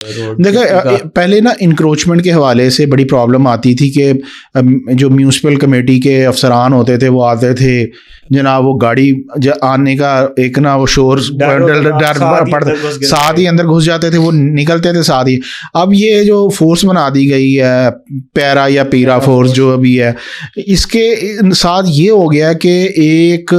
دیکھیں پہلے نا انکروچمنٹ کے حوالے سے بڑی پرابلم آتی تھی کہ جو میونسپل کمیٹی کے افسران ہوتے تھے وہ آتے تھے جناب، وہ گاڑی آنے کا ایک نا وہ شور ڈر پڑتا، ساتھ ہی اندر گھس جاتے تھے، وہ نکلتے تھے ساتھ ہی. اب یہ جو فورس بنا دی گئی ہے پیرا یا پیرا فورس جو ابھی ہے، اس کے ساتھ یہ ہو گیا کہ ایک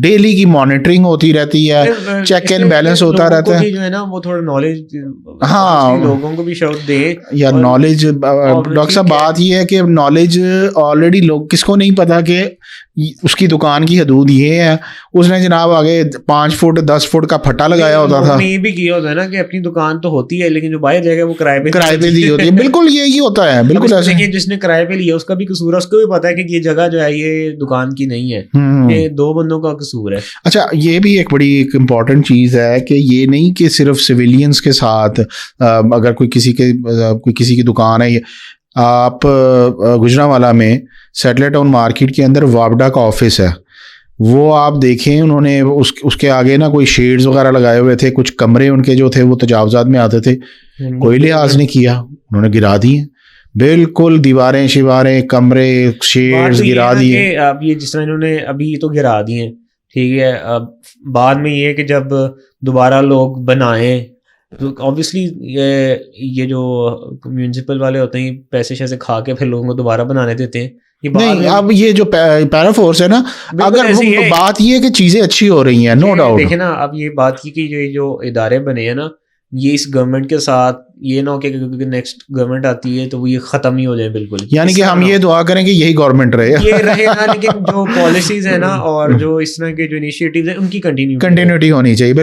ڈیلی کی مانیٹرنگ ہوتی رہتی ہے، چیک اینڈ بیلنس ہوتا رہتا ہے. جو ہے نا وہ تھوڑا نالج، ہاں لوگوں کو بھی شاید دے یا نالج. ڈاکٹر صاحب بات یہ ہے کہ نالج آلریڈی لوگ کس کو نہیں پتا کہ اس کی دکان کی حدود یہ ہے. اس نے جناب آگے 5 فٹ 10 فٹ کا پھٹا لگایا ہوتا تھا. یہ بھی کیا ہوتا ہے نا کہ اپنی دکان تو ہوتی ہے لیکن جو باہر جائے گا وہ کرائے پہ دی ہوتی ہے. بالکل یہی ہوتا ہے، بالکل ایسے. دیکھیے جس نے کرائے پہ لیا اس کا بھی قصور ہے، اس کو بھی پتا ہے کہ یہ جگہ جو ہے یہ دکان کی نہیں ہے، یہ 2 بندوں کا قصور ہے. اچھا یہ بھی ایک بڑی ایک امپورٹنٹ چیز ہے کہ یہ نہیں کہ صرف سویلینز کے ساتھ اگر کوئی کسی کی دکان ہے. آپ گجرانوالہ میں سیٹلائٹ ٹاؤن مارکیٹ کے اندر وابڈا کا آفس ہے، وہ آپ دیکھیں انہوں نے اس کے آگے نا کوئی شیڈز وغیرہ لگائے ہوئے تھے، کچھ کمرے ان کے جو تھے وہ تجاوزات میں آتے تھے، کوئی لحاظ نہیں کیا، انہوں نے گرا دیے بالکل، دیواریں شیواریں کمرے شیڈز گرا دیے. اب یہ جس طرح انہوں نے ابھی تو گرا دیے ٹھیک ہے، اب بعد میں یہ کہ جب دوبارہ لوگ بنائیں تو آبویسلی یہ جو میونسپل والے ہوتے ہیں پیسے شیسے کھا کے پھر لوگوں کو دوبارہ بنانے دیتے ہیں. نہیں اب یہ جو پیرا فورس ہے نا، اگر بات یہ ہے کہ چیزیں اچھی ہو رہی ہیں نو ڈاؤٹ. دیکھیں نا اب یہ بات کی کہ جو ادارے بنے ہیں نا یہ اس گورنمنٹ کے ساتھ یہ نہ ہو کہ نیکسٹ گورنمنٹ آتی ہے تو وہ یہ ختم ہی ہو جائے بالکل. یعنی کہ ہم یہ دعا کریں کہ یہی گورنمنٹ رہے نا، لیکن جو پالیسیز ہیں نا اور جو اس طرح کے جو انیشیٹیوز ہیں ان کی کنٹینیوٹی ہونی چاہیے.